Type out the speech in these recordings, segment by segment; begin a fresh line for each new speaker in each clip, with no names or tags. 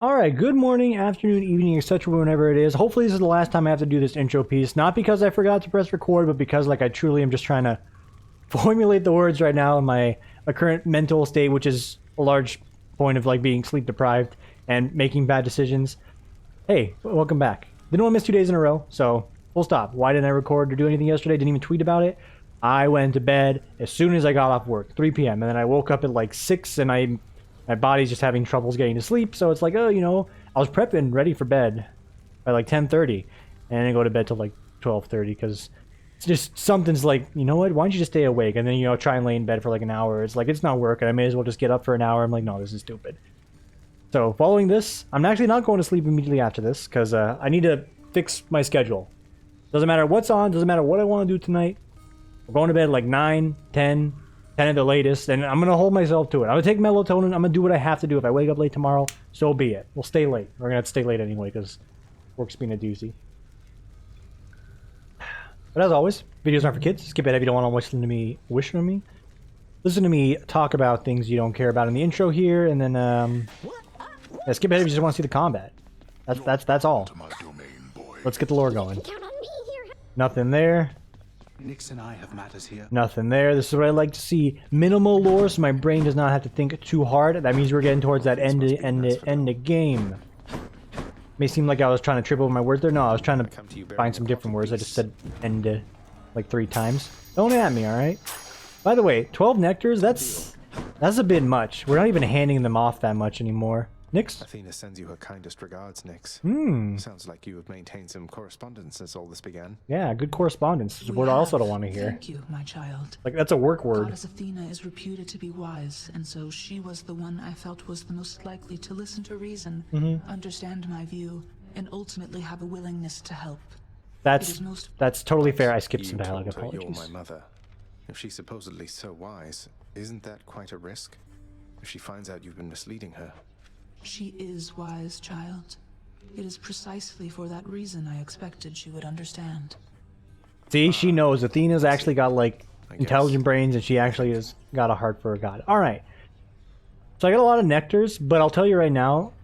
Alright, good morning, afternoon, evening, etc. whenever it is. Hopefully this is the last time I have to do this intro piece. Not because I forgot to press record, but because like I truly am just trying to formulate the words right now in my current mental state, which is a large point of like being sleep deprived and making bad decisions. Hey, welcome back. Didn't want to miss 2 days in a row, so full stop. Why didn't I record or do anything yesterday? Didn't even tweet about it. I went to bed as soon as I got off work, 3 p.m. And then I woke up at like 6 and my body's just having troubles getting to sleep, so it's like, oh, you know, I was prepping, ready for bed by like 10:30, and I didn't go to bed till like 12:30 because it's just something's like, you know what? Why don't you just stay awake and then try and lay in bed for like an hour? It's like it's not working. I may as well just get up for an hour. I'm like, no, this is stupid. So following this, I'm actually not going to sleep immediately after this because I need to fix my schedule. Doesn't matter what's on. Doesn't matter what I want to do tonight. We're going to bed like 9, 10 at the latest, and I'm gonna hold myself to it. I'm gonna take melatonin. I'm gonna do what I have to do. If I wake up late tomorrow, so be it. We'll stay late. We're gonna have to stay late anyway because work's being a doozy. But as always, videos aren't for kids. Skip ahead if you don't want to listen to me. Listen to me talk about things you don't care about in the intro here, and then yeah, skip ahead if you just want to see the combat. That's all. Let's get the lore going. Nothing there.
Nix and I have matters here.
Nothing there. This is what I like to see. Minimal lore, so my brain does not have to think too hard. That means we're getting towards that end of game. May seem like I was trying to trip over my words there. No, I was trying to find some different words. I just said end like 3 times. Don't at me, all right? By the way, 12 nectars. That's a bit much. We're not even handing them off that much anymore. Nix?
Athena sends you her kindest regards, Nix. Sounds like you have maintained some correspondence since all this began.
Yeah, good correspondence. It's a word I also don't want to hear.
Thank you, my child.
Like, that's a work word.
Goddess Athena is reputed to be wise, and so she was the one I felt was the most likely to listen to reason, understand my view, and ultimately have a willingness to help.
That's totally fair. I skipped some dialogue.
You're
Apologies.
my mother. If she's supposedly so wise, isn't that quite a risk? If she finds out you've been misleading her.
She is wise, child. It is precisely for that reason I expected she would understand.
See, she knows. Athena's actually got, like, intelligent brains, and she actually has got a heart for a god. Alright. So I got a lot of nectars, but I'll tell you right now,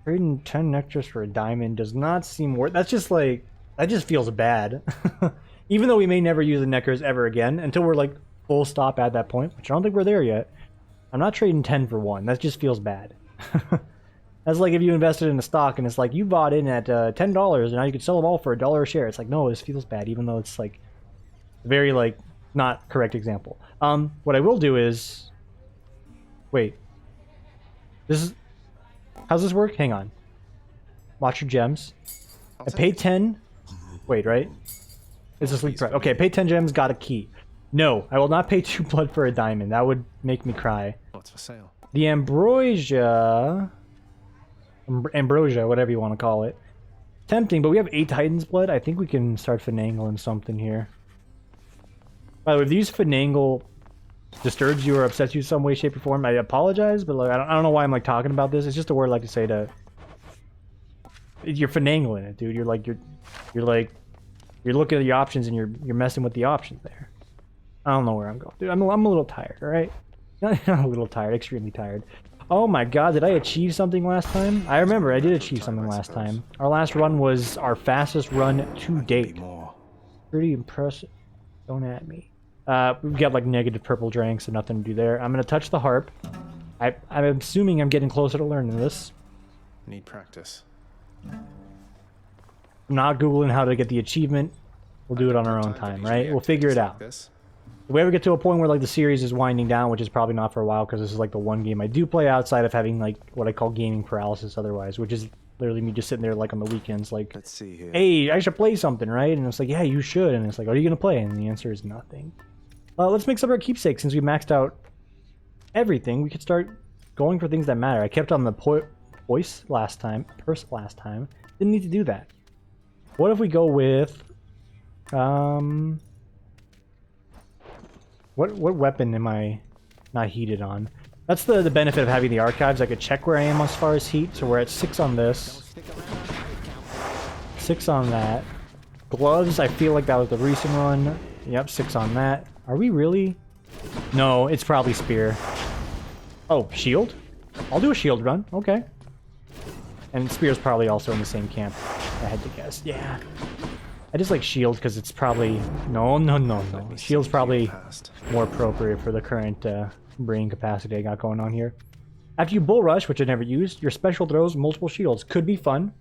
trading 10 nectars for a diamond does not seem worth... That's just, like... That just feels bad. Even though we may never use the nectars ever again, until we're, like, full stop at that point, which I don't think we're there yet. I'm not trading 10 for 1. That just feels bad. That's like if you invested in a stock and it's like you bought in at $10 and now you could sell them all for $1 a share. It's like, no, this feels bad, even though it's like a very like not correct example. What I will do is wait. This is how's this work? Hang on. Watch your gems. I paid 10. Wait, right? It's a sleep price. Okay, pay 10 gems, got a key. No, I will not pay 2 blood for a diamond. That would make me cry.
What's for sale?
The ambrosia, whatever you want to call it. Tempting, but we have 8 Titan's blood. I think we can start finagling something here. By the way, if these finagle disturbs you or upsets you some way, shape, or form, I apologize, but like, I don't know why I'm like talking about this. It's just a word I like to say to... You're finagling it, dude. You're looking at the options and you're messing with the options there. I don't know where I'm going. Dude, I'm a little tired, alright? I'm a little tired, extremely tired. Oh my god, did I achieve something last time? I remember I did achieve something last time. Our last run was our fastest run to date. Pretty impressive. Don't at me. We've got like negative purple drank, so nothing to do there. I'm gonna touch the harp. I'm assuming I'm getting closer to learning this.
Need practice.
I'm not Googling how to get the achievement. We'll do it on our own time, right? We'll figure it out. If we ever get to a point where like the series is winding down, which is probably not for a while because this is like the one game I do play outside of having like what I call gaming paralysis otherwise, which is literally me just sitting there like on the weekends like,
let's see here.
Hey, I should play something, right? And it's like, yeah, you should. And it's like, are you going to play? And the answer is nothing. Let's mix up our keepsakes. Since we maxed out everything, we could start going for things that matter. I kept on the purse last time. Didn't need to do that. What if we go with... What weapon am I not heated on? That's the benefit of having the archives. I could check where I am as far as heat. So we're at 6 on this. 6 on that. Gloves, I feel like that was the recent run. Yep, 6 on that. Are we really? No, it's probably spear. Oh, shield? I'll do a shield run. Okay. And Spear's probably also in the same camp, I had to guess. Yeah. I just like Shield because it's probably... No. Shield's probably more appropriate for the current brain capacity I got going on here. After you Bull Rush, which I never used, your special throws multiple shields. Could be fun.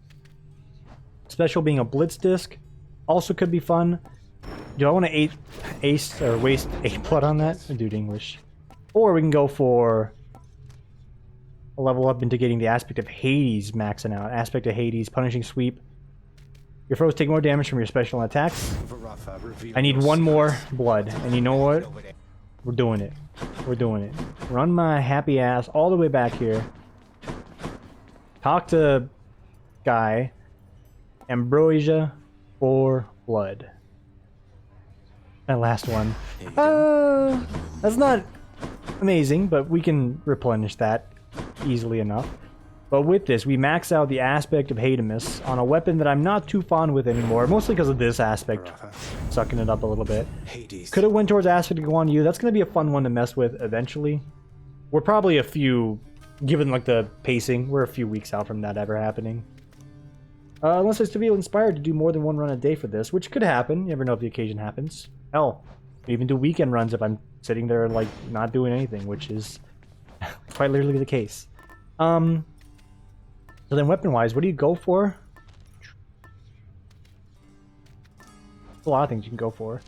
Special being a Blitz Disc. Also could be fun. Do I want to waste 8 blood on that? Dude, English. Or we can go for a level up into getting the Aspect of Hades maxing out. Aspect of Hades, Punishing Sweep. Your foes take more damage from your special attacks. I need 1 more blood. And you know what? We're doing it. We're doing it. Run my happy ass all the way back here. Talk to guy. Ambrosia for blood. That last one. That's not amazing, but we can replenish that easily enough. But with this, we max out the Aspect of Hademus on a weapon that I'm not too fond with anymore, mostly because of this aspect sucking it up a little bit. Could have went towards Aspect to go on you. That's going to be a fun one to mess with eventually. We're probably a few, given like the pacing, we're a few weeks out from that ever happening. Unless I still feel inspired to do more than 1 run a day for this, which could happen. You never know if the occasion happens. Hell, even do weekend runs if I'm sitting there like not doing anything, which is quite literally the case. So then weapon-wise, what do you go for? There's a lot of things you can go for.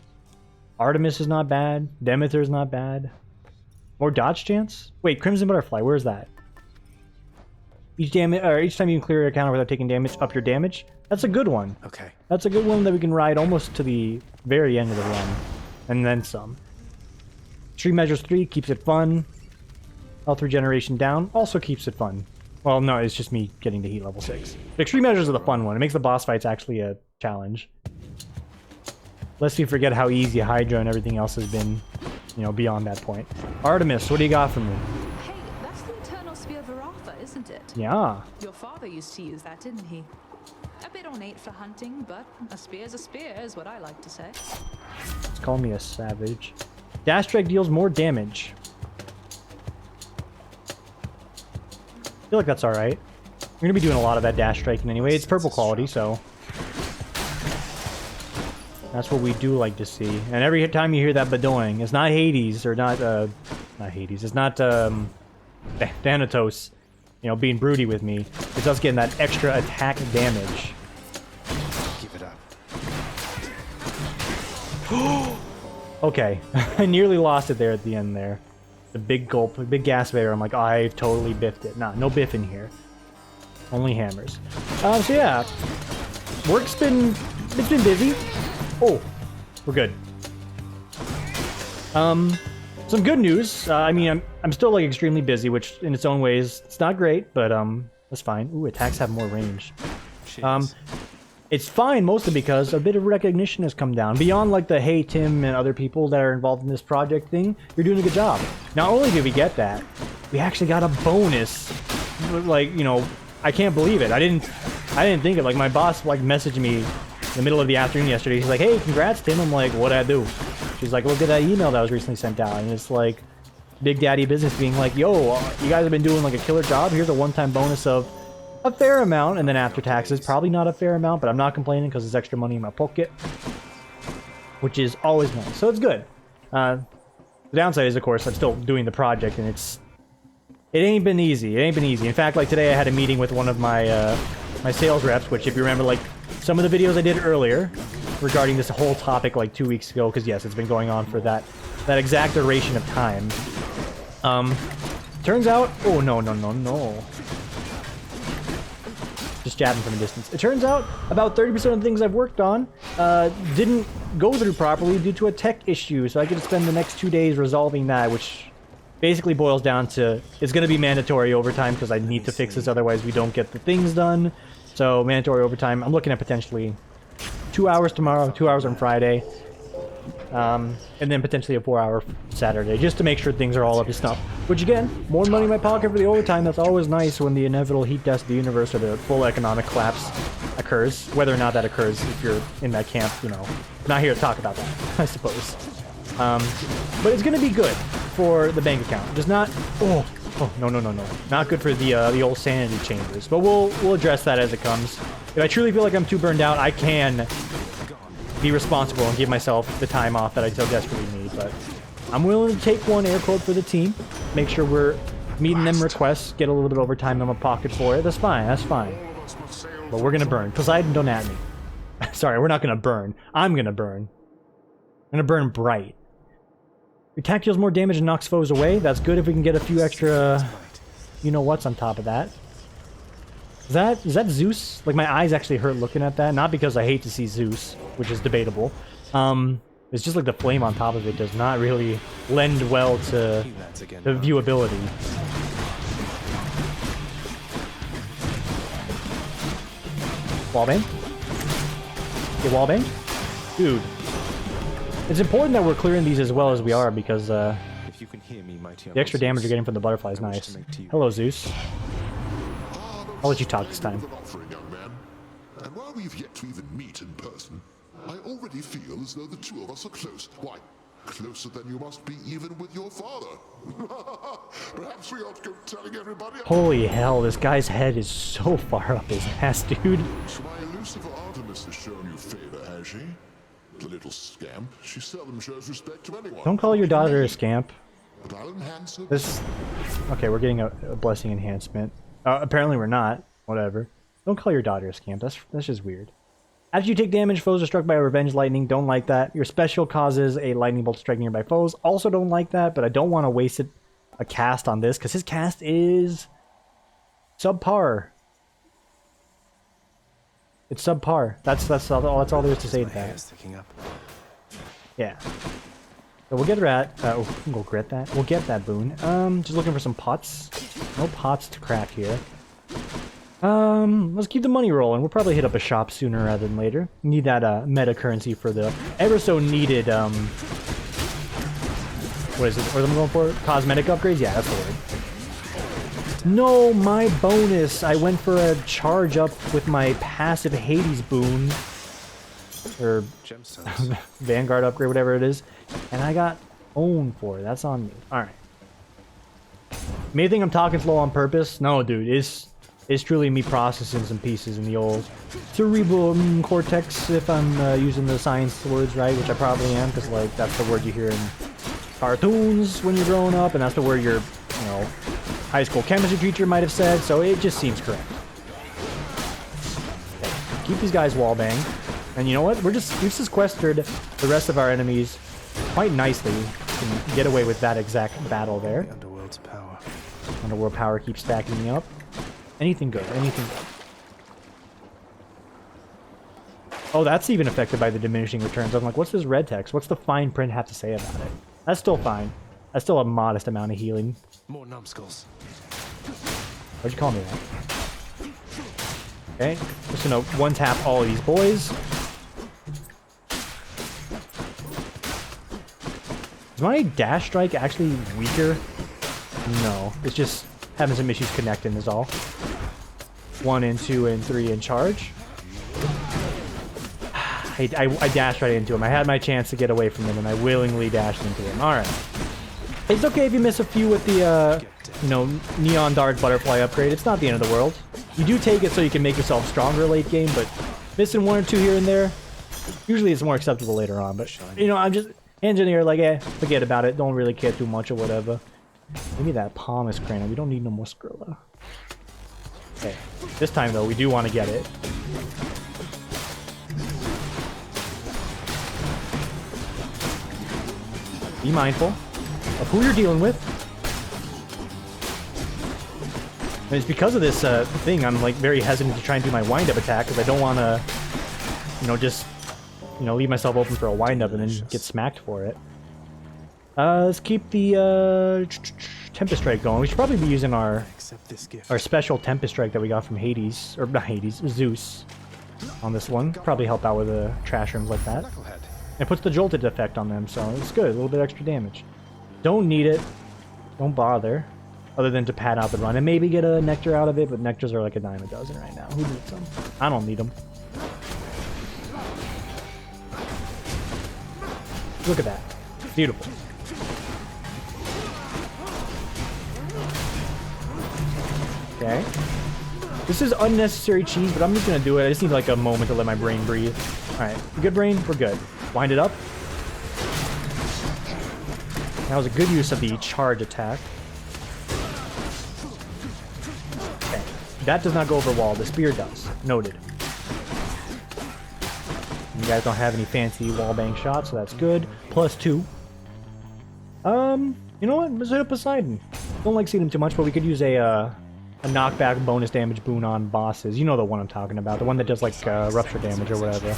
Artemis is not bad. Demeter is not bad. More dodge chance? Wait, Crimson Butterfly, where's that? Each time you can clear your counter without taking damage, up your damage. That's a good one.
Okay.
That's a good one that we can ride almost to the very end of the run. And then some. Extreme Measures 3 keeps it fun. Health regeneration down also keeps it fun. Well, no, it's just me getting to heat level 6. The Extreme Measures are the fun one. It makes the boss fights actually a challenge. Lest we forget how easy Hydra and everything else has been, you know, beyond that point. Artemis, what do you got for me?
Hey, that's the Eternal Spear Varatha, isn't it?
Yeah.
Your father used to use that, didn't he? A bit ornate for hunting, but a spear's a spear, is what I like to say.
Let's call me a savage. Dash Strike deals more damage. I feel like that's alright. We're going to be doing a lot of that dash striking anyway. It's purple quality, so that's what we do like to see. And every time you hear that Badoing, it's not Hades, or not Hades, it's not Thanatos, you know, being broody with me. It's us getting that extra attack damage.
Keep it up.
Okay, I nearly lost it there at the end there. The big gulp, the big gasp there. I'm like, oh, I've totally biffed it. Nah, no biff in here. Only hammers. So yeah, it's been busy. Oh, we're good. Some good news. I mean, I'm still like extremely busy, which in its own ways, it's not great, but that's fine. Ooh, attacks have more range. It's fine mostly because a bit of recognition has come down. Beyond like the hey Tim and other people that are involved in this project thing, you're doing a good job. Not only did we get that, we actually got a bonus. Like, you know, I can't believe it. I didn't think it. Like my boss like messaged me in the middle of the afternoon yesterday. He's like, hey, congrats Tim. I'm like, what'd I do? She's like, look at that email that was recently sent out. And it's like Big Daddy Business being like, yo, you guys have been doing like a killer job. Here's a one-time bonus of a fair amount, and then after taxes, probably not a fair amount, but I'm not complaining because it's extra money in my pocket, which is always nice. So it's good. The downside is, of course, I'm still doing the project, and it ain't been easy. It ain't been easy. In fact, like today, I had a meeting with one of my my sales reps, which, if you remember, like some of the videos I did earlier regarding this whole topic, like 2 weeks ago, because yes, it's been going on for that exact duration of time. Turns out, oh no. Just jabbing from a distance. It turns out about 30% of the things I've worked on didn't go through properly due to a tech issue, so I get to spend the next 2 days resolving that, which basically boils down to it's going to be mandatory overtime because I need to fix this, otherwise we don't get the things done. So mandatory overtime. I'm looking at potentially 2 hours tomorrow, 2 hours on Friday, and then potentially a 4-hour Saturday, just to make sure things are all up to snuff. Which again, more money in my pocket for the overtime. That's always nice when the inevitable heat death of the universe or the full economic collapse occurs. Whether or not that occurs, if you're in that camp, you know, not here to talk about that, I suppose. But it's going to be good for the bank account. Just not, Oh, no, no, no, no. Not good for the old sanity chambers. But we'll address that as it comes. If I truly feel like I'm too burned out, I can be responsible and give myself the time off that I so desperately need. But I'm willing to take one air quote for the team. Make sure we're meeting them requests. Get a little bit of overtime in my pocket for it. That's fine. That's fine. But we're going to burn. Poseidon, don't at me. Sorry, we're not going to burn. I'm going to burn. I'm going to burn bright. Your attack deals more damage and knocks foes away. That's good if we can get a few extra you-know-what's on top of that. Is that Zeus? Like, my eyes actually hurt looking at that. Not because I hate to see Zeus, which is debatable. It's just like the flame on top of it does not really lend well to the viewability. Wallbang? Okay, wallbang? Dude. It's important that we're clearing these as well as we are because
if you can hear me, mighty
the extra damage you're getting from the butterfly is nice. Hello, Zeus. I'll let you talk this time.
And while we've yet to even meet in person, I already feel as though the two of us are close. Why, closer than you must be even with your father. Perhaps we ought to go telling everybody.
Holy hell, this guy's head is so far up his ass, dude.
My Lucifer Artemis has shown you favor, has she? The little scamp. She seldom shows respect to anyone.
Don't call your daughter a scamp.
But I'll enhance her.
This... Okay, we're getting a blessing enhancement. Apparently we're not. Whatever. Don't call your daughter a scamp. That's just weird. After you take damage, foes are struck by a revenge lightning. Don't like that. Your special causes a lightning bolt to strike nearby foes. Also don't like that, but I don't want to waste a cast on this because his cast is subpar. It's subpar. That's all there is to say to that. Yeah. So we'll get that. We'll get that. We'll get that boon. Just looking for some pots. No pots to crack here. Let's keep the money rolling. We'll probably hit up a shop sooner rather than later. Need that meta currency for the ever so needed what is it? What am I going for? Cosmetic upgrades? Yeah, that's the word. No, my bonus. I went for a charge up with my passive Hades boon. Or Vanguard upgrade, whatever it is. And I got owned for it. That's on me. Alright. May think I'm talking slow on purpose. No, dude. It's truly me processing some pieces in the old cerebral cortex, if I'm using the science words right, which I probably am, because like that's the word you hear in cartoons when you're growing up, and that's the word your high school chemistry teacher might have said, so it just seems correct. Okay. Keep these guys wallbang. And you know what? We've just sequestered the rest of our enemies quite nicely. We can get away with that exact battle there.
The Underworld's power.
Underworld power keeps stacking me up. Anything good, anything good. Oh, that's even affected by the diminishing returns. I'm like, what's this red text? What's the fine print have to say about it? That's still fine. That's still a modest amount of healing.
More numbskulls.
What'd you call me that? Okay, just gonna one-tap all of these boys. Is my dash strike actually weaker? No, it's just having some issues connecting is all. 1 and 2 and 3 in charge. I dashed right into him. I had my chance to get away from him, and I willingly dashed into him. Alright. It's okay if you miss a few with the, Neon Dart Butterfly upgrade. It's not the end of the world. You do take it so you can make yourself stronger late game, but missing 1 or 2 here and there, usually it's more acceptable later on. But, I'm just engineer, like, forget about it. Don't really care too much or whatever. Give me that Palmas Crana. We don't need no more Skrilla. Okay. This time, though, we do want to get it. Be mindful of who you're dealing with. And it's because of this thing I'm like very hesitant to try and do my wind-up attack because I don't want to, just leave myself open for a wind-up and then get smacked for it. Let's keep the Tempest Strike going. We should probably be using our special Tempest Strike that we got from Hades, or not Hades, Zeus, on this one. Probably help out with the trash rooms like that. It puts the jolted effect on them, so it's good. A little bit extra damage. Don't need it. Don't bother. Other than to pad out the run and maybe get a nectar out of it, but nectars are like a dime a dozen right now. Who needs them? I don't need them. Look at that. Beautiful. Okay. This is unnecessary cheese, but I'm just gonna do it. I just need like a moment to let my brain breathe. Alright, good brain, we're good. Wind it up. That was a good use of the charge attack. Okay. That does not go over wall. The spear does. Noted. You guys don't have any fancy wall bang shots, so that's good. +2. You know what? Let's hit up Poseidon. Don't like seeing him too much, but we could use a knockback bonus damage boon on bosses. You know the one I'm talking about. The one that does like rupture damage or whatever.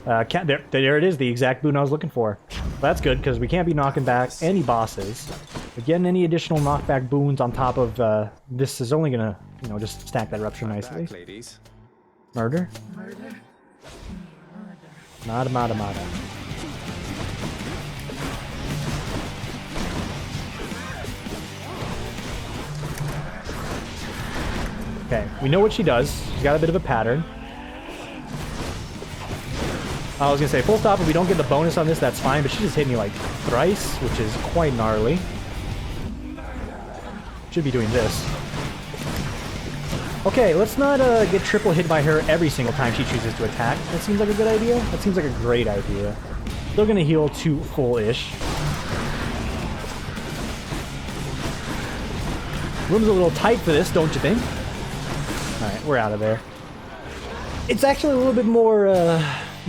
There it is, the exact boon I was looking for. That's good, because we can't be knocking back any bosses. But getting any additional knockback boons on top of this is only gonna, you know, just stack that rupture nicely.
Back, ladies.
Murder? Mada, mada, mada. Okay, we know what she does. She's got a bit of a pattern. I was gonna say, full stop, if we don't get the bonus on this, that's fine, but she just hit me like thrice, which is quite gnarly. Should be doing this. Okay, let's not get triple hit by her every single time she chooses to attack. That seems like a good idea. That seems like a great idea. Still gonna heal 2 full-ish. Room's a little tight for this, don't you think? Alright, we're out of there. It's actually a little bit more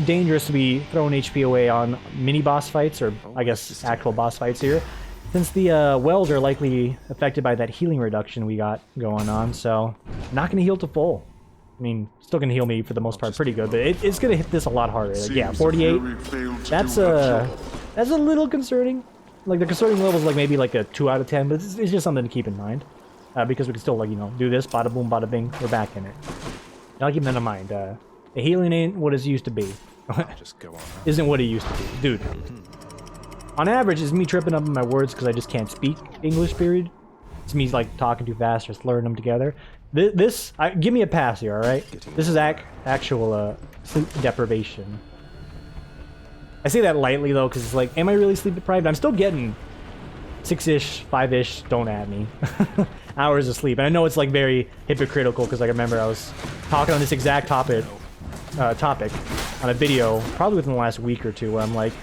dangerous to be throwing HP away on mini-boss fights, or I guess actual boss fights here, since the wells are likely affected by that healing reduction we got going on, so not going to heal to full. I mean, still going to heal me for the most part pretty good, but it's going to hit this a lot harder. Like, yeah, 48, that's a little concerning. Like, the concerning level is like maybe like a 2 out of 10, but it's just something to keep in mind. Because we can still, like, you know, do this, bada boom, bada bing, we're back in it. I'll keep that in mind. The healing ain't what it used to be.
Just go on.
Isn't what it used to be. Dude. On average, it's me tripping up on my words because I just can't speak English, period. It's me, like, talking too fast, just slurring them together. Give me a pass here, alright? This is actual sleep deprivation. I say that lightly, though, because it's like, am I really sleep deprived? I'm still getting 6-ish, 5-ish, don't at me, hours of sleep. And I know it's like very hypocritical because like I remember I was talking on this exact topic on a video probably within the last week or two where I'm like,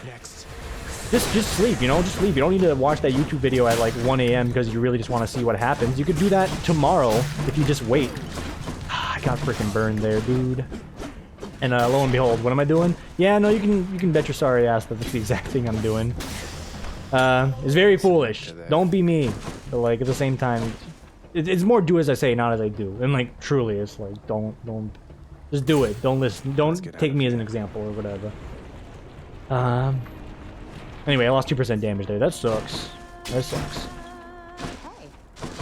just sleep, you know, just sleep. You don't need to watch that YouTube video at like 1 a.m. because you really just want to see what happens. You could do that tomorrow if you just wait. I got freaking burned there, dude. And lo and behold, what am I doing? Yeah, no, you can bet your sorry ass that that's the exact thing I'm doing. It's very foolish. Don't be me. But like at the same time, it's more do as I say, not as I do. And like truly, it's like don't just do it. Don't listen. Don't take me as an example or whatever. Anyway, I lost 2% damage there. That sucks. That sucks.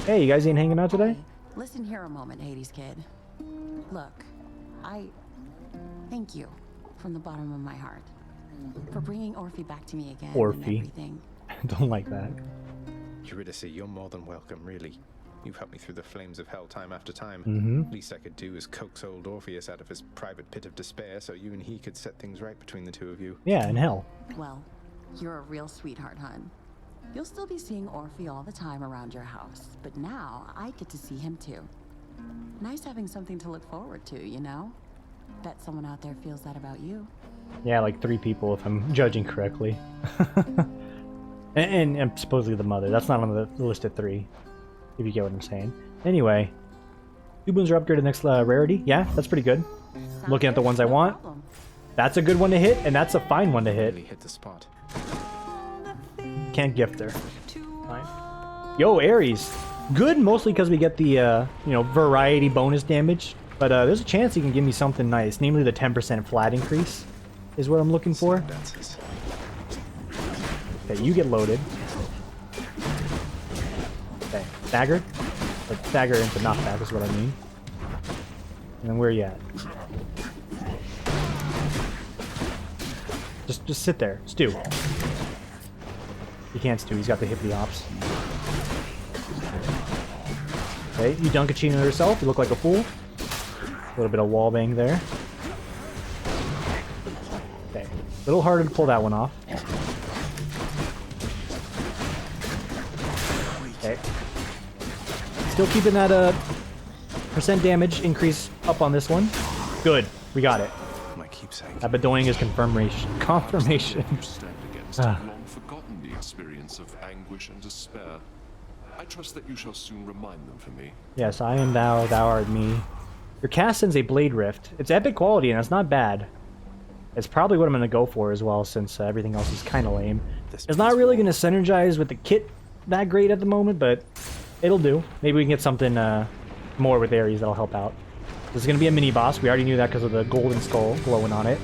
Hey, you guys ain't hanging out today?
Listen here a moment, Hades kid. Look, I thank you from the bottom of my heart for bringing Orphe back to me again.
Orphe.
And everything.
Don't like that.
Eurydice, you're more than welcome, really. You've helped me through the flames of hell time after time. Least I could do is coax old Orpheus out of his private pit of despair so you and he could set things right between the two of you.
Yeah, in hell.
Well, you're a real sweetheart, hon. You'll still be seeing Orphe all the time around your house, but now I get to see him too. Nice having something to look forward to, you know? Bet someone out there feels that about you.
Yeah, like 3 people if I'm judging correctly. and supposedly the mother. That's not on the list of 3, if you get what I'm saying. Anyway, 2 boons are upgraded next rarity. Yeah, that's pretty good. Looking at the ones I want. That's a good one to hit, and that's a fine one to hit.
Really hit the spot.
Can't gift her. Fine. Yo, Ares. Good, mostly because we get the, you know, variety bonus damage. But there's a chance he can give me something nice, namely the 10% flat increase is what I'm looking for. Okay, you get loaded. Okay, staggered? Like, stagger into knockback is what I mean. And then where are you at? Just sit there. Stew. He can't stew, he's got the hippity hops. Okay, you dunk a Chino yourself, you look like a fool. A little bit of wall bang there. Okay, a little harder to pull that one off. Still keeping that percent damage increase up on this one. Good. We got it.
My keepsake.
That Bedoing is confirmation.
You stand against have long forgotten the experience of anguish and despair. I trust that you shall soon remind them for me.
Yes, I am thou, thou art me. Your cast sends a Blade Rift. It's epic quality, and it's not bad. It's probably what I'm going to go for as well, since everything else is kind of lame. It's not really going to synergize with the kit that great at the moment, but it'll do. Maybe we can get something more with Ares that'll help out. This is going to be a mini-boss. We already knew that because of the golden skull glowing on it.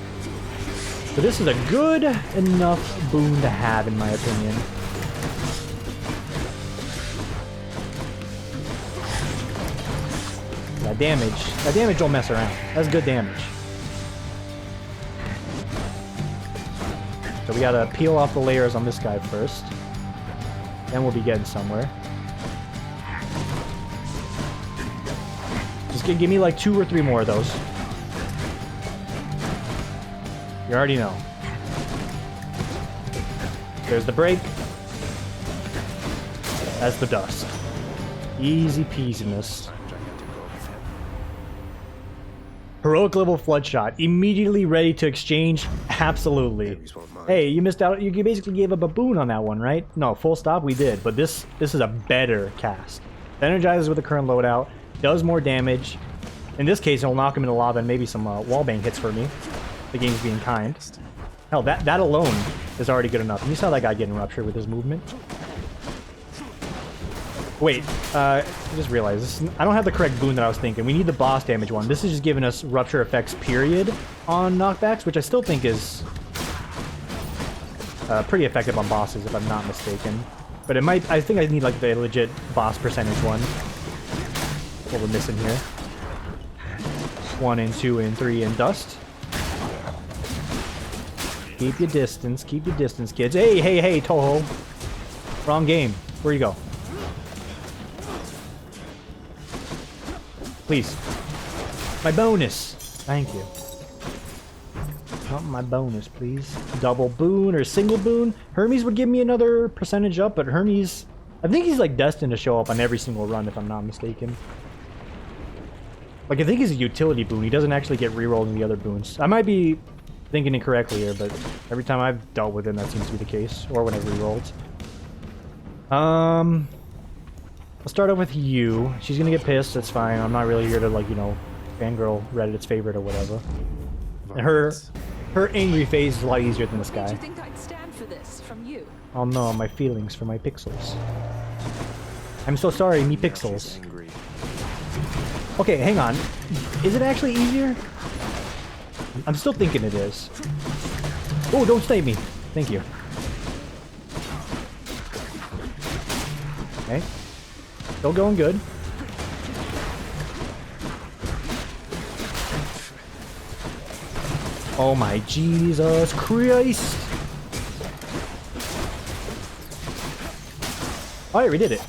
But this is a good enough boon to have, in my opinion. That damage don't mess around. That's good damage. So we gotta peel off the layers on this guy first. Then we'll be getting somewhere. Just give me like 2 or 3 more of those. You already know. There's the break. That's the dust. Easy peasiness. Heroic level flood shot. Immediately ready to exchange? Absolutely. Hey, you missed out. You basically gave up a boon on that one, right? No, full stop, we did. But this is a better cast. Energizes with the current loadout. Does more damage. In this case, it'll knock him into lava and maybe some wallbang hits for me. The game's being kind. Hell, that alone is already good enough. And you saw that guy getting ruptured with his movement. Wait, I just realized this. I don't have the correct boon that I was thinking. We need the boss damage one. This is just giving us rupture effects period on knockbacks, which I still think is pretty effective on bosses, if I'm not mistaken. But it might. I think I need like the legit boss percentage one. What we're missing here. 1 and 2 and 3 and dust. Keep your distance, kids. Hey, Toho. Wrong game. Where you go? Please. My bonus. Thank you. Not my bonus, please. Double boon or single boon. Hermes would give me another percentage up, but Hermes, I think he's like destined to show up on every single run, if I'm not mistaken. Like, I think he's a utility boon. He doesn't actually get rerolled in the other boons. I might be thinking incorrectly here, but every time I've dealt with him, that seems to be the case. Or when I've rerolled. I'll start off with you. She's gonna get pissed, that's fine. I'm not really here to, like, you know, fangirl Reddit's favorite or whatever. And her angry face is a lot easier than this guy.
Did you think I'd stand for this from you?
Oh no, my feelings for my pixels. I'm so sorry, me pixels. Okay, hang on. Is it actually easier? I'm still thinking it is. Oh, don't snipe me. Thank you. Okay. Still going good. Oh my Jesus Christ! Alright, we did it.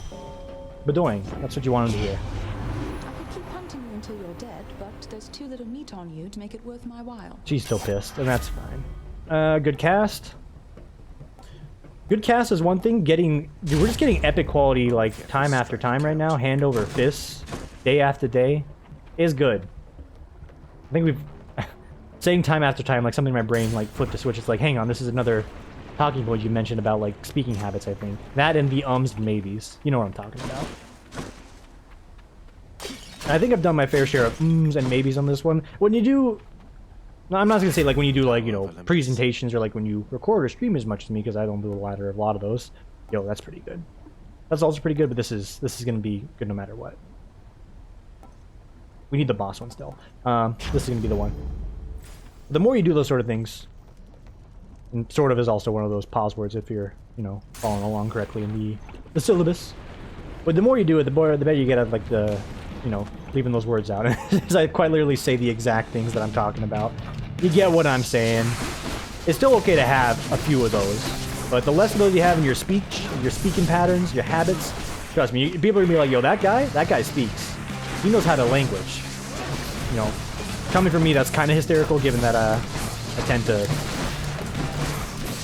Bedoing. That's what you wanted to hear.
I could keep hunting you until you're dead, but there's too little meat on you to make it worth my while.
She's still pissed, and that's fine. Good cast. Good cast is one thing. Dude, we're just getting epic quality, like, time after time right now. Hand over fist, day after day, is good. I think we've... saying time after time, like, something in my brain, like, flipped a switch. It's like, hang on, this is another talking point you mentioned about, like, speaking habits, I think. That and the ums and maybes. You know what I'm talking about. And I think I've done my fair share of ums and maybes on this one. When you do... No, I'm not gonna say like when you do like, you know, presentations or like when you record or stream as much as me, because I don't do a lot of those. Yo, that's pretty good. That's also pretty good, but this is gonna be good no matter what. We need the boss one still. This is gonna be the one. The more you do those sort of things, and sort of is also one of those pause words if you're, you know, following along correctly in the syllabus. But the more you do it, the better you get at like the, you know, leaving those words out. As I quite literally say the exact things that I'm talking about. You get what I'm saying. It's still okay to have a few of those, but the less of those you have in your speech, your speaking patterns, your habits, trust me, people are gonna be like, yo, that guy speaks. He knows how to language. You know, coming from me, that's kind of hysterical, given that I tend to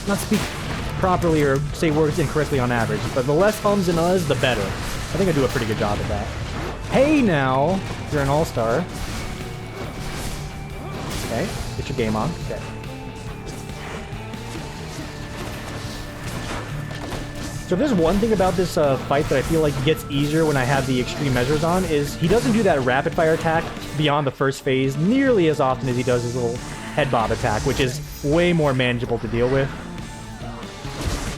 not speak properly or say words incorrectly on average. But the less ums and uhs, the better. I think I do a pretty good job at that. Hey now, you're an all-star. Okay, get your game on. Okay. So if there's one thing about this fight that I feel like gets easier when I have the extreme measures on, is he doesn't do that rapid fire attack beyond the first phase nearly as often as he does his little head bob attack, which is way more manageable to deal with.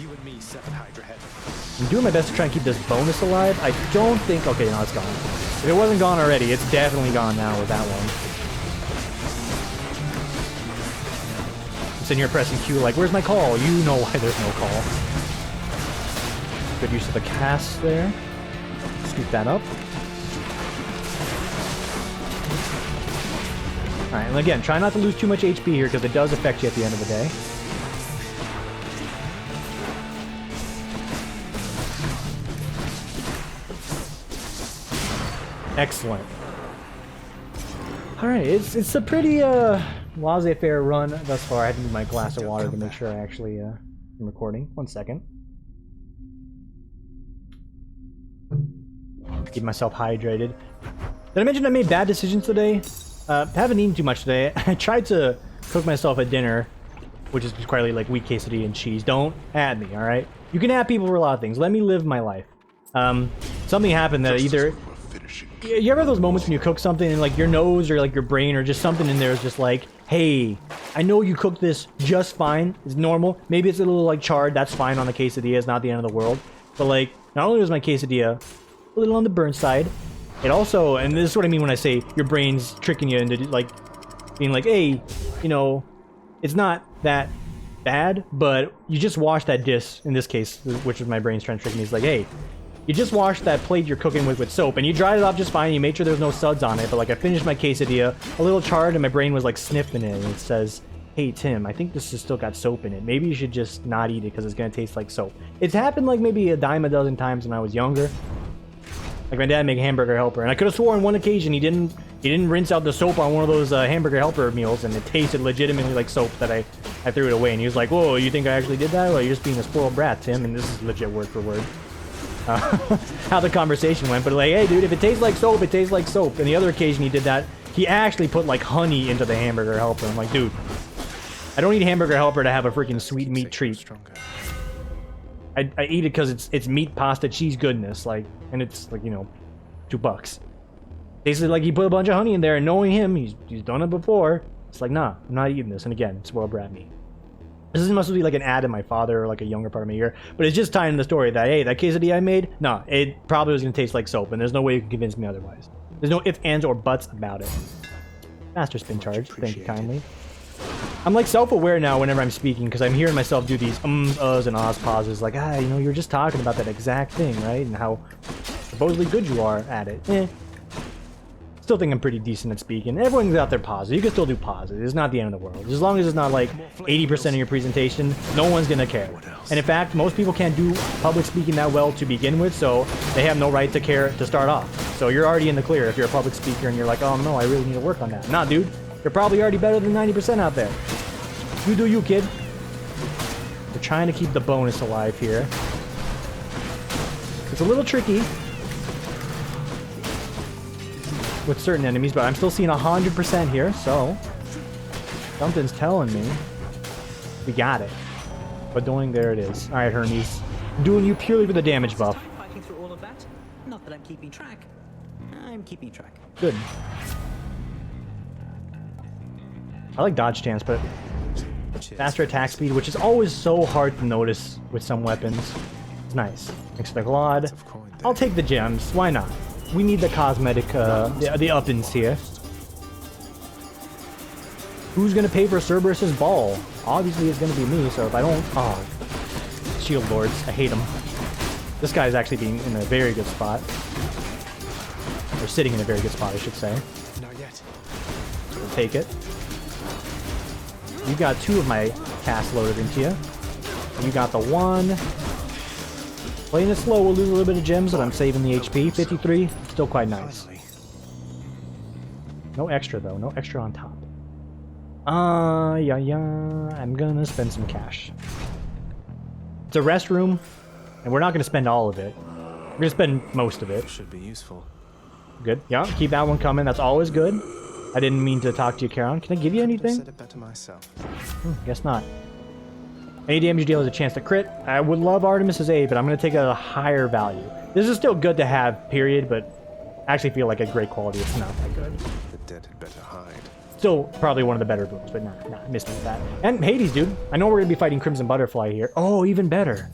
You and me, Seven Hydra Head.
I'm doing my best to try and keep this bonus alive. I don't think... Okay, no, it's gone. If it wasn't gone already, it's definitely gone now with that one. I'm sitting here pressing Q like, where's my call? You know why there's no call. Good use of the cast there. Scoop that up. Alright, and again, try not to lose too much HP here because it does affect you at the end of the day. Excellent. Alright, it's a pretty laissez-faire run thus far. I had to move my glass of water to make sure I actually am recording. 1 second. Keep myself hydrated. Did I mention I made bad decisions today? Haven't eaten too much today. I tried to cook myself a dinner, which is requirely like wheat quesadilla and cheese. Don't add me, alright? You can add people for a lot of things. Let me live my life. Something happened that either... You ever have those moments when you cook something and like your nose or like your brain or just something in there is just like, hey, I know you cooked this just fine. It's normal. Maybe it's a little like charred. That's fine on the quesadilla. It's not the end of the world. But like, not only was my quesadilla a little on the burnt side, it also, and this is what I mean when I say your brain's tricking you into like being like, hey, you know, it's not that bad, but you just washed that dish, in this case, which is my brain's trying to trick me. It's like, hey, you just washed that plate you're cooking with soap, and you dried it off just fine, and you made sure there was no suds on it, but like I finished my quesadilla, a little charred, and my brain was like sniffing it, and it says, hey Tim, I think this has still got soap in it. Maybe you should just not eat it because it's gonna taste like soap. It's happened like maybe a dime a dozen times when I was younger. Like my dad made a hamburger helper, and I could have sworn one occasion he didn't rinse out the soap on one of those hamburger helper meals, and it tasted legitimately like soap that I threw it away. And he was like, "Whoa, you think I actually did that? Well, you're just being a spoiled brat, Tim." And this is legit word for word how the conversation went. But like, hey, dude, if it tastes like soap, it tastes like soap. And the other occasion he did that, he actually put like honey into the hamburger helper. I'm like, dude, I don't eat hamburger helper to have a freaking sweet meat treat. I eat it because it's meat, pasta, cheese goodness, like, and it's like, you know, $2. Basically, like, he put a bunch of honey in there, and knowing him, he's done it before. It's like, nah, I'm not eating this. And again, it's spoiled brat meat. This must be like an ad to my father or like a younger part of me here, but it's just tying in the story that, hey, that quesadilla I made, nah, it probably was gonna taste like soap, and there's no way you can convince me otherwise. There's no ifs, ands, or buts about it. Master spin charge, thank you kindly. I'm like self-aware now whenever I'm speaking because I'm hearing myself do these uhs and ahs pauses like, you know, you're just talking about that exact thing, right? And how supposedly good you are at it. Still think I'm pretty decent at speaking. Everyone's got their pauses. You can still do pauses. It's not the end of the world. As long as it's not like 80% of your presentation, no one's gonna care. And in fact, most people can't do public speaking that well to begin with, so they have no right to care to start off. So you're already in the clear if you're a public speaker and you're like, oh no, I really need to work on that. Nah, dude. You're probably already better than 90% out there. You do you, kid. We're trying to keep the bonus alive here. It's a little tricky with certain enemies, but I'm still seeing 100% here, so something's telling me we got it. But doing, there it is. All right, Hermes. Doing you purely for the damage buff.
Fighting through all of that. Not that I'm keeping track. I'm keeping track.
Good. I like dodge stance, but faster attack speed, which is always so hard to notice with some weapons. It's nice. Expect Lod. I'll take the gems. Why not? We need the cosmetic, the up-ins here. Who's gonna pay for Cerberus's ball? Obviously, it's gonna be me. So if I don't, Shield Lords, I hate them. This guy's actually being in a very good spot, or sitting in a very good spot, I should say.
Not yet.
We'll take it. You got 2 of my cast loaded into you. You got the 1. Playing it slow, we'll lose a little bit of gems, but I'm saving the HP. 53, still quite nice. No extra though, no extra on top. I'm gonna spend some cash. It's a restroom, and we're not gonna spend all of it. We're gonna spend most of it.
Should be useful.
Good. Yeah, keep that one coming. That's always good. I didn't mean to talk to you, Karen. Can I give you anything?
Said it better myself.
Guess not. Any damage you deal has a chance to crit. I would love Artemis's aid, but I'm going to take a higher value. This is still good to have, period, but I actually feel like a great quality. It's not that good.
The dead had better hide.
Still probably one of the better boons, but nah, missed me with that. And Hades, dude. I know we're going to be fighting Crimson Butterfly here. Oh, even better.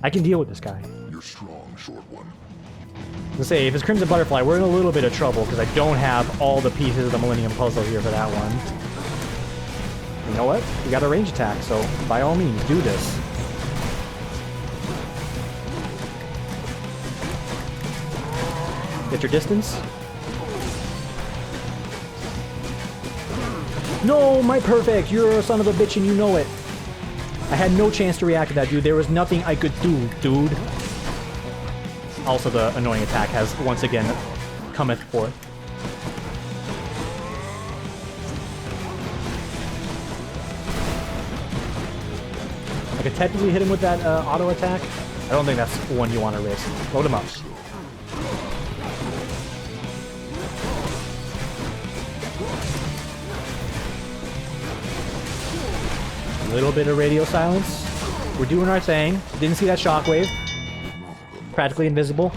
I can deal with this guy.
You're strong, short one.
Let's say, if it's Crimson Butterfly, we're in a little bit of trouble because I don't have all the pieces of the Millennium Puzzle here for that one. You know what? We got a range attack, so by all means, do this. Get your distance. No, my perfect! You're a son of a bitch and you know it. I had no chance to react to that, dude. There was nothing I could do, dude. Also, the annoying attack has once again cometh forth. I could technically hit him with that auto attack. I don't think that's one you want to risk. Load him up. A little bit of radio silence. We're doing our thing. Didn't see that shockwave. Practically invisible.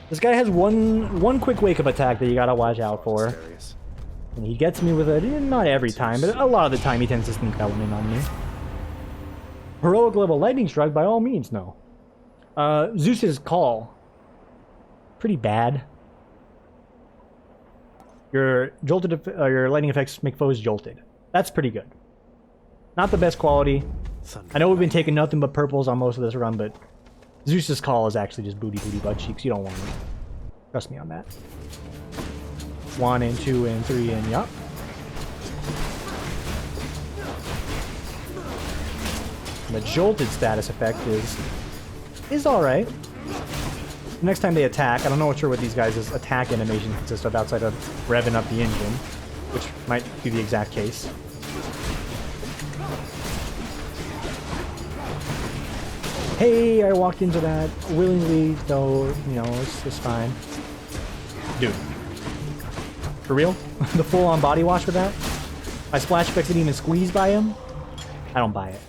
This guy has one quick wake-up attack that you gotta watch out for. And he gets me with it, not every time, but a lot of the time he tends to sneak that one in on me. Heroic level lightning strike, by all means, no. Zeus's call. Pretty bad. Your your lightning effects make foes jolted. That's pretty good. Not the best quality. I know we've been taking nothing but purples on most of this run, but Zeus's call is actually just booty butt cheeks. You don't want it. Trust me on that. 1 and 2 and 3 and yup. The jolted status effect is alright. Next time they attack, I don't know sure what these guys' attack animation consists of outside of revving up the engine, which might be the exact case. Hey, I walked into that willingly, though, you know, it's fine. Dude. For real? The full-on body wash with that? My splash effects didn't even squeeze by him? I don't buy it.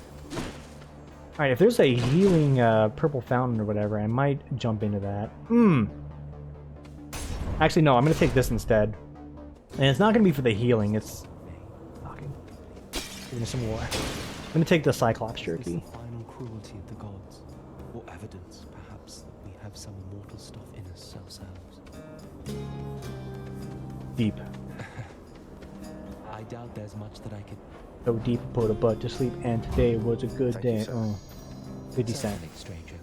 Alright, if there's a healing purple fountain or whatever, I might jump into that. Actually, no, I'm going to take this instead. And it's not going to be for the healing, it's... Fucking... Give me some more. I'm going to take the Cyclops jerky.
Final cruelty of the gods, or evidence, perhaps, that we have some immortal stuff in us ourselves.
Deep.
I doubt there's much that I could...
So deep, put a butt to sleep, and today was a good day. Oh, 50 cent.
Stranger.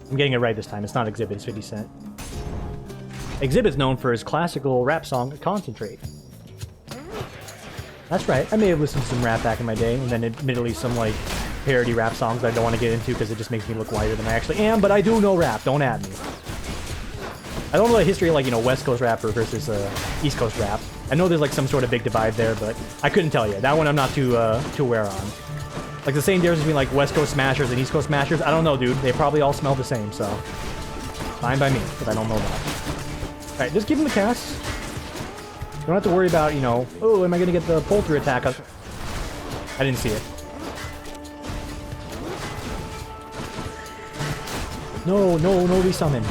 I'm getting it right this time. It's not Exhibit, it's 50 cent. Exhibit's known for his classical rap song, Concentrate. That's right. I may have listened to some rap back in my day, and then admittedly some, like, parody rap songs I don't want to get into because it just makes me look whiter than I actually am, but I do know rap. Don't at me. I don't know the history of, like, you know, West Coast rapper versus East Coast rap. I know there's, like, some sort of big divide there, but I couldn't tell you. That one I'm not too aware on. Like, the same difference between, like, West Coast smashers and East Coast smashers, I don't know, dude. They probably all smell the same, so... Fine by me, but I don't know that. Alright, just give him the cast. You don't have to worry about, you know, oh, am I gonna get the pull-through attack? I didn't see it. No resummon.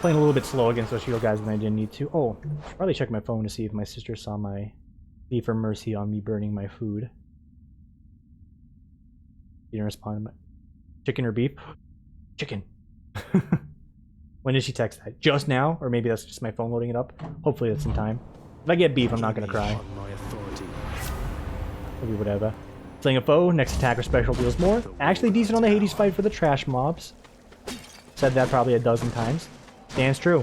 Playing a little bit slow against those shield guys when I didn't need to. Oh, should probably check my phone to see if my sister saw my plea for mercy on me burning my food. You didn't respond. Chicken or beef? Chicken. When did she text that? Just now? Or maybe that's just my phone loading it up? Hopefully that's in time. If I get beef, I'm not gonna cry. Maybe whatever. Slaying a foe, next attack or special deals more. Actually decent on the Hades fight for the trash mobs. Said that probably a dozen times. Stands true.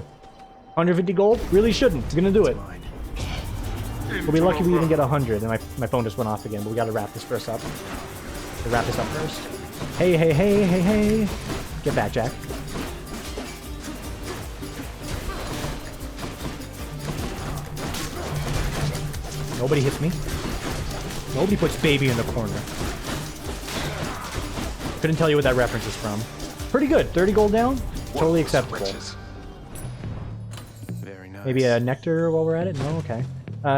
150 gold? Really shouldn't. It's gonna do it. We'll be lucky we even get 100. And my phone just went off again, but we gotta wrap this first up. We'll wrap this up first. Hey. Get back, Jack. Nobody hits me. Nobody puts baby in the corner. Couldn't tell you what that reference is from. Pretty good. 30 gold down. Totally acceptable.
Very nice.
Maybe a nectar while we're at it? No? Okay.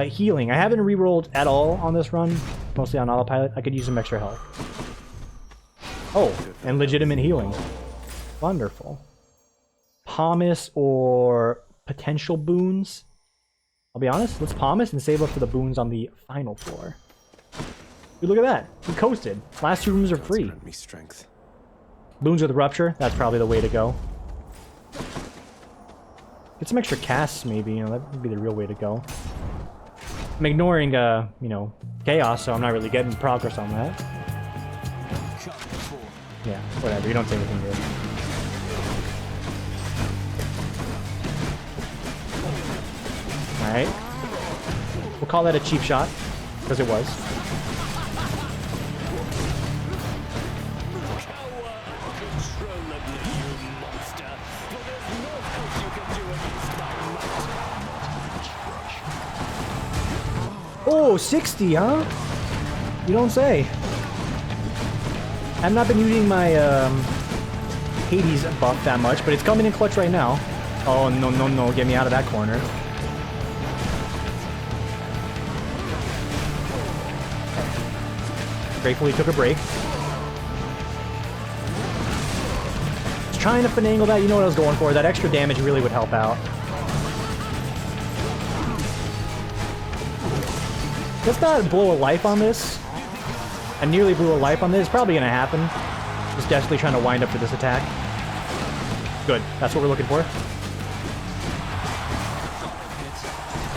Healing. I haven't re-rolled at all on this run. Mostly on autopilot. I could use some extra health. Oh, and legitimate healing. Wonderful. Pomace or potential boons? I'll be honest, let's pomace and save up for the boons on the final floor. Dude, look at that. We coasted. Last 2 rooms are free.
Grant me strength.
Boons with rupture, that's probably the way to go. Get some extra casts maybe, you know, that would be the real way to go. I'm ignoring, you know, chaos, so I'm not really getting progress on that. Yeah, whatever, you don't say anything good. Alright. We'll call that a cheap shot, because it was. Oh, 60, huh? You don't say. I've not been using my Hades buff that much, but it's coming in clutch right now. Oh, no, no, no. Get me out of that corner. Gratefully took a break. Just trying to finagle that. You know what I was going for. That extra damage really would help out. Let's not blow a life on this. I nearly blew a life on this. It's probably going to happen. Just desperately trying to wind up for this attack. Good. That's what we're looking for.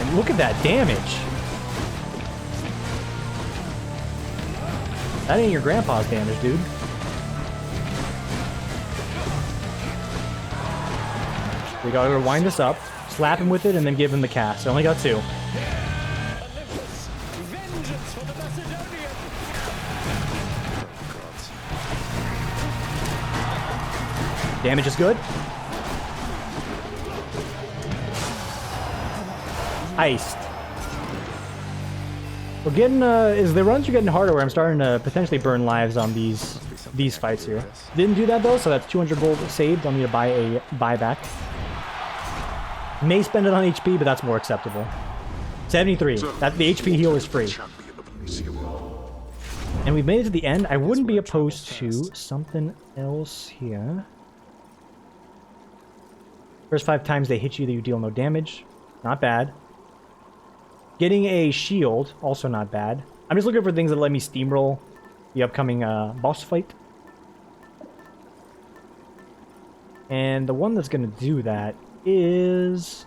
And look at that damage. That ain't your grandpa's damage, dude. We gotta wind this up, slap him with it, and then give him the cast. I only got 2. Damage is good. Iced. We're getting, as the runs are getting harder, where I'm starting to potentially burn lives on these fights here. Didn't do that though, so that's 200 gold saved. I'll need to buy a buyback. May spend it on HP, but that's more acceptable. 73. That the HP heal is free. And we've made it to the end. I wouldn't be opposed to something else here. First 5 times they hit you, you deal no damage. Not bad. Getting a shield, also not bad. I'm just looking for things that let me steamroll the upcoming boss fight. And the one that's going to do that is...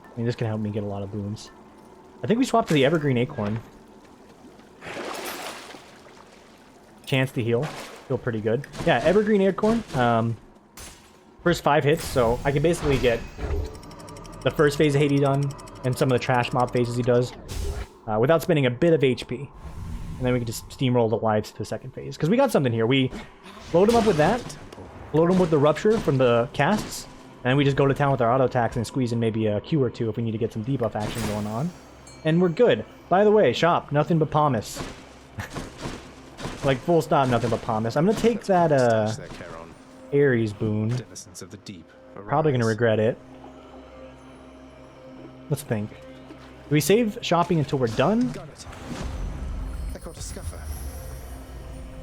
I mean, this can help me get a lot of boons. I think we swapped to the Evergreen Acorn. Chance to heal. Feel pretty good. Yeah, Evergreen Acorn. First 5 hits, so I can basically get the first phase of Hades done and some of the trash mob phases he does without spending a bit of HP. And then we can just steamroll the lives to the second phase. Because we got something here. We load him up with that, load him with the Rupture from the casts, and then we just go to town with our auto attacks and squeeze in maybe a Q or 2 if we need to get some debuff action going on. And we're good. By the way, shop, nothing but pomace. Like, full stop, nothing but pomace. I'm going to take that Ares boon. Probably going to regret it. Let's think. Do we save shopping until we're done?
I caught a scuffer.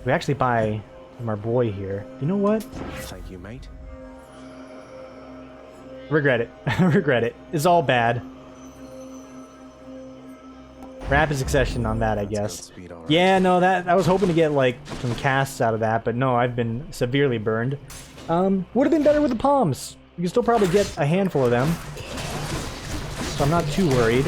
We actually buy from our boy here. You know what?
Thank you, mate.
Regret it. Regret it. It's all bad. Rapid succession on that, I guess. Yeah, no, that I was hoping to get like some casts out of that, but no, I've been severely burned. Would have been better with the palms. You can still probably get a handful of them. So I'm not too worried.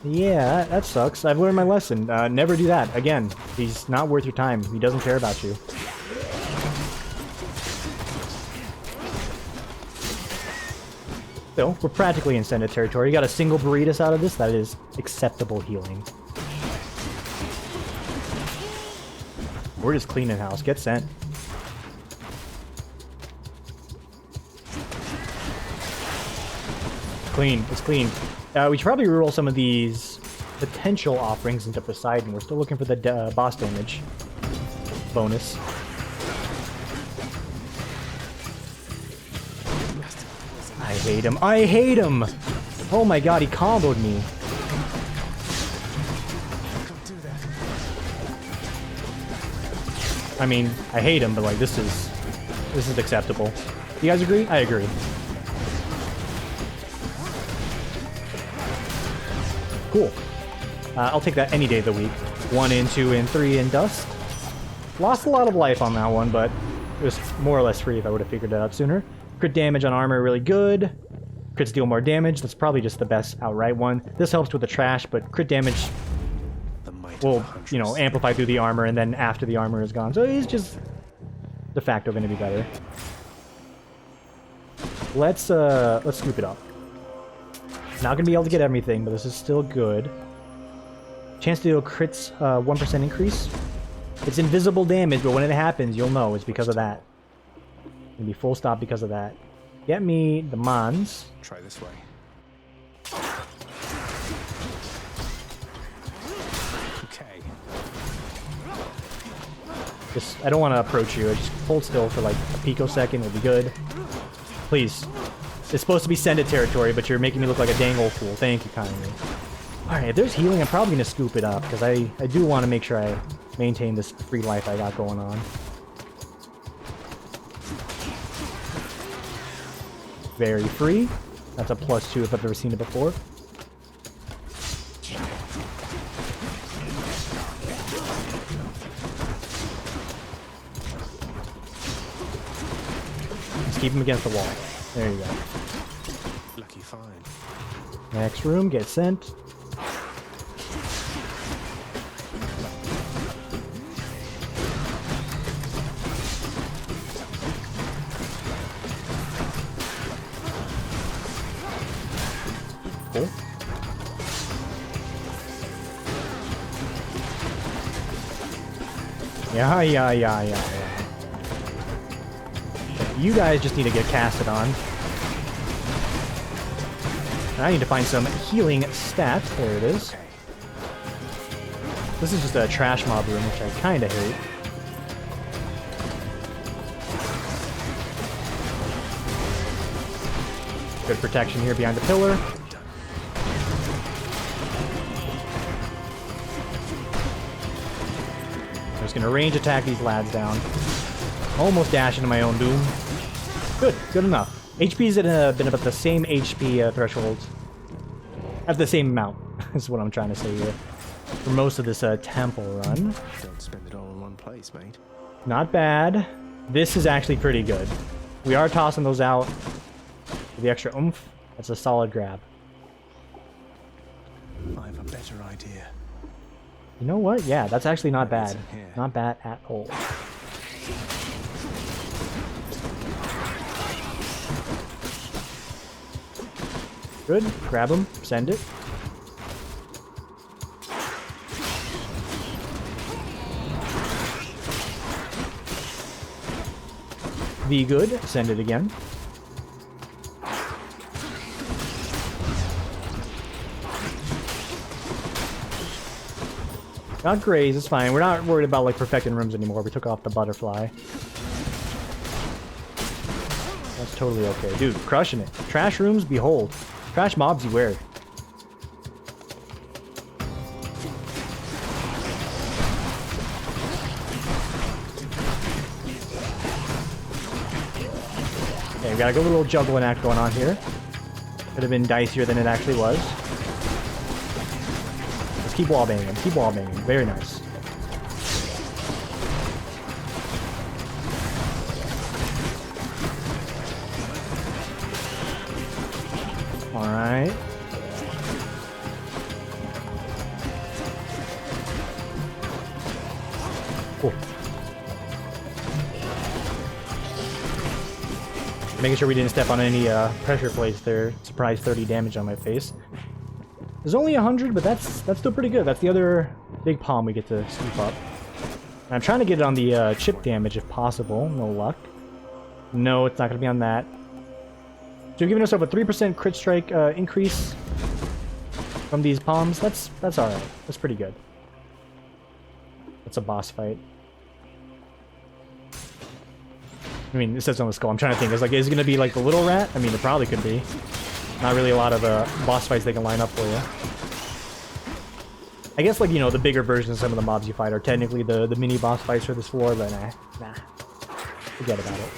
Yeah, that sucks. I've learned my lesson. Never do that again. He's not worth your time. He doesn't care about you. So, we're practically in Senate territory. You got a single burritos out of this. That is acceptable healing. We're just cleaning house. Get sent. Clean. It's clean. We should probably reroll some of these potential offerings into Poseidon. We're still looking for the boss damage bonus. I hate him. I hate him! Oh my god, he comboed me. I mean, I hate him, but like this is acceptable. You guys agree? I agree. Cool. I'll take that any day of the week. 1 in, 2 in, 3 in dust. Lost a lot of life on that one, but it was more or less free if I would have figured that out sooner. Crit damage on armor, really good. Crits deal more damage. That's probably just the best outright one. This helps with the trash, but crit damage will, you know, amplify through the armor, and then after the armor is gone. So it's just de facto going to be better. Let's scoop it up. Not going to be able to get everything, but this is still good. Chance to deal crits, 1% increase. It's invisible damage, but when it happens, you'll know it's because of that. It'll be full stop because of that. Get me the Mons.
Try this way. Okay.
Just, I don't want to approach you. I just hold still for like a picosecond. Will be good. Please. It's supposed to be send it territory, but you're making me look like a dang old fool. Thank you kindly. Alright, if there's healing, I'm probably going to scoop it up, because I do want to make sure I maintain this free life I got going on. Very free. That's a +2 if I've ever seen it before. Just keep him against the wall. There you go.
Lucky find.
Next room, get sent. Cool. Yeah. You guys just need to get casted on. I need to find some healing stat. There it is. This is just a trash mob room, which I kind of hate. Good protection here behind the pillar. I'm just going to range attack these lads down. Almost dash into my own doom. Good enough. HP's been about the same HP threshold. At the same amount, is what I'm trying to say here. For most of this temple run.
Don't spend it all in one place, mate.
Not bad. This is actually pretty good. We are tossing those out. For the extra oomph, that's a solid grab.
I have a better idea.
You know what? Yeah, that's actually not bad. Not bad at all. Good. Grab him. Send it. V good. Send it again. Not graze, it's fine. We're not worried about like perfecting rooms anymore. We took off the butterfly. That's totally okay. Dude, crushing it. Trash rooms, behold. Trash mobs, beware. Okay, we got a good little juggling act going on here. Could have been dicier than it actually was. Let's keep wall banging. Keep wall banging. Very nice. Alright. Cool. Making sure we didn't step on any pressure plates there. Surprise 30 damage on my face. There's only 100, but that's still pretty good. That's the other big palm we get to scoop up. And I'm trying to get it on the chip damage if possible. No luck. No, it's not going to be on that. So we're giving ourselves a 3% crit strike increase. from these palms. That's alright. That's pretty good. That's a boss fight. I mean, it says on the skull. I'm trying to think. Is it gonna be like the little rat? I mean, it probably could be. Not really a lot of boss fights they can line up for you. I guess, like, you know, the bigger versions of some of the mobs you fight are technically the mini boss fights for this floor, but nah. Forget about it.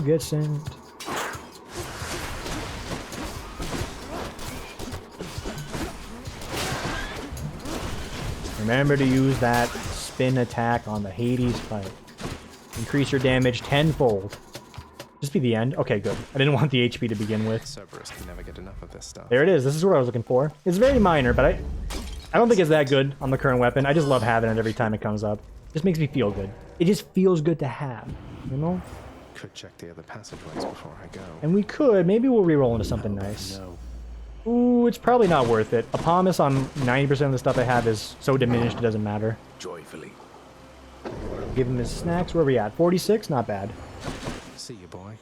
Get sent. Remember to use that spin attack on the Hades fight. Increase your damage tenfold. Just be the end? Okay, good. I didn't want the HP to begin with.
Cerberus can never get enough of this stuff.
There it is. This is what I was looking for. It's very minor, but I don't think it's that good on the current weapon. I just love having it every time it comes up. It just makes me feel good. It just feels good to have, you know?
Could check the other passageways before I go.
And we could. Maybe we'll reroll into something nice.
No.
Ooh, it's probably not worth it. A promise on 90% of the stuff I have is so diminished it doesn't matter.
Joyfully.
Give him his snacks. Where are we at? 46? Not bad.
See you, boy.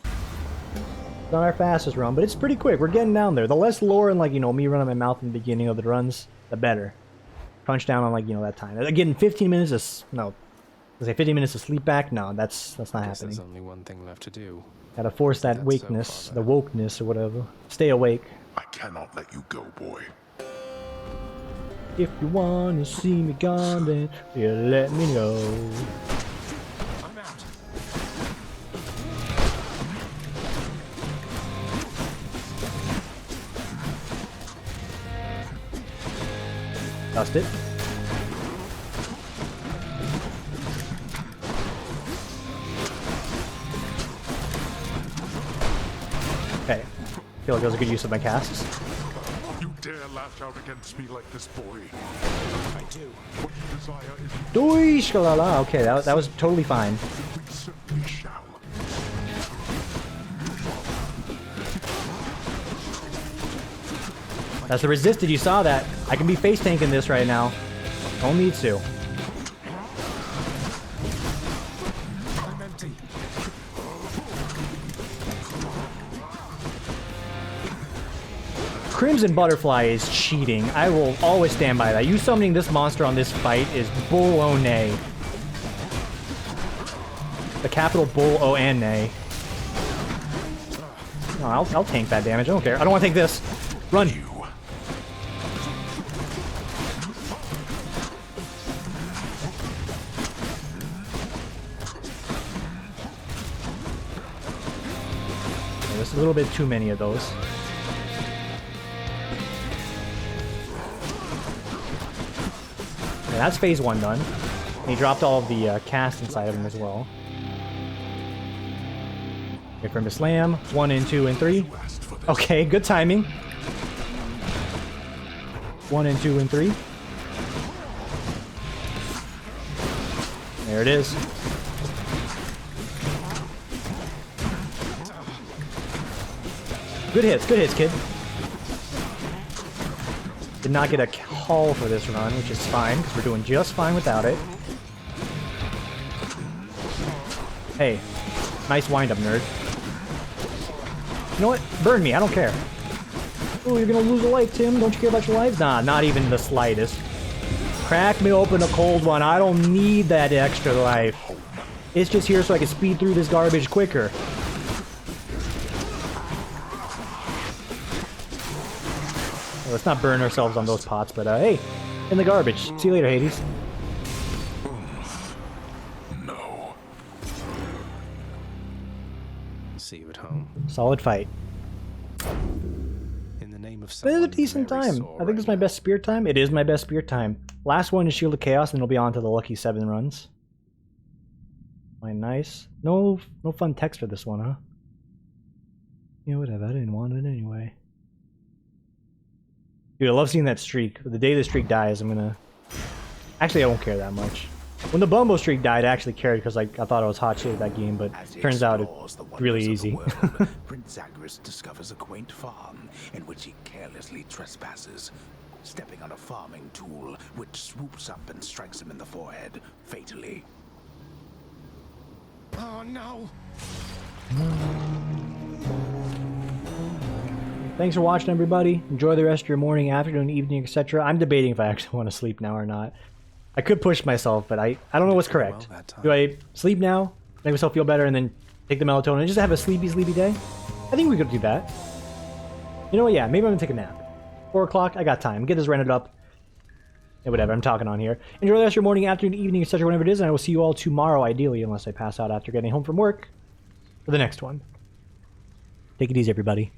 It's not our fastest run, but it's pretty quick. We're getting down there. The less lore and, like, you know, me running my mouth in the beginning of the runs, the better. Crunch down on, like, you know, that time. Again, 15 minutes is... No. I say 15 minutes to sleep back? No, that's not happening.
There's only one thing left to do.
Gotta force that wakeness, the wokeness or whatever. Stay awake.
I cannot let you go, boy.
If you wanna see me gone, then you let me know.
I'm out.
Dust it. Okay. Feel like that was a good use of my casts.
You dare lash out against me like this, boy.
I do.
What you desire is
Doish-la-la. Okay, that was totally fine.
we certainly shall.
That's the resisted. You saw that. I can be face tanking this right now. Don't need to.
I'm empty.
Crimson Butterfly is cheating. I will always stand by that. You summoning this monster on this fight is bull-o-nay. The capital bull-o-and-nay. No, I'll tank that damage. I don't care. I don't want to take this. Run. There's a little bit too many of those. Okay, that's phase 1 done. And he dropped all of the cast inside of him as well. Wait for him to slam. 1 and 2 and 3. Okay, good timing. 1 and 2 and 3. There it is. Good hits, kid. Did not get a call for this run, which is fine, because we're doing just fine without it. Hey, nice wind-up, nerd. You know what? Burn me, I don't care. Oh, you're gonna lose a life, Tim. Don't you care about your lives? Nah, not even the slightest. Crack me open a cold one. I don't need that extra life. It's just here so I can speed through this garbage quicker. Let's not burn ourselves on those pots, but hey, in the garbage. See you later, Hades.
No.
See you at home.
Solid fight.
In the name of
It
someone
is a decent
very
time.
sore
I think it's my
right
best spear time. It is my best spear time. Last one is Shield of Chaos, and it'll be on to the lucky 7 runs. Fine, nice. No fun text for this one, huh? You know, whatever. I didn't want it anyway. Dude, I love seeing that streak. The day the streak dies, I'm gonna... Actually, I don't care that much. When the Bumbo streak died, I actually cared because like, I thought I was hot shit at that game, but turns out it's really easy.
Prince Zagreus discovers a quaint farm in which he carelessly trespasses, stepping on a farming tool which swoops up and strikes him in the forehead, fatally.
Oh no!
Thanks for watching, everybody. Enjoy the rest of your morning, afternoon, evening, etc. I'm debating if I actually want to sleep now or not. I could push myself, but I don't know what's correct. Do I sleep now, make myself feel better, and then take the melatonin and just have a sleepy day? I think we could do that. You know what? Yeah, maybe I'm gonna take a nap. 4 o'clock, I got time. Get this rented up. Yeah, whatever, I'm talking on here. Enjoy the rest of your morning, afternoon, evening, etc. whenever it is, and I will see you all tomorrow, ideally, unless I pass out after getting home from work, for the next one. Take it easy, everybody.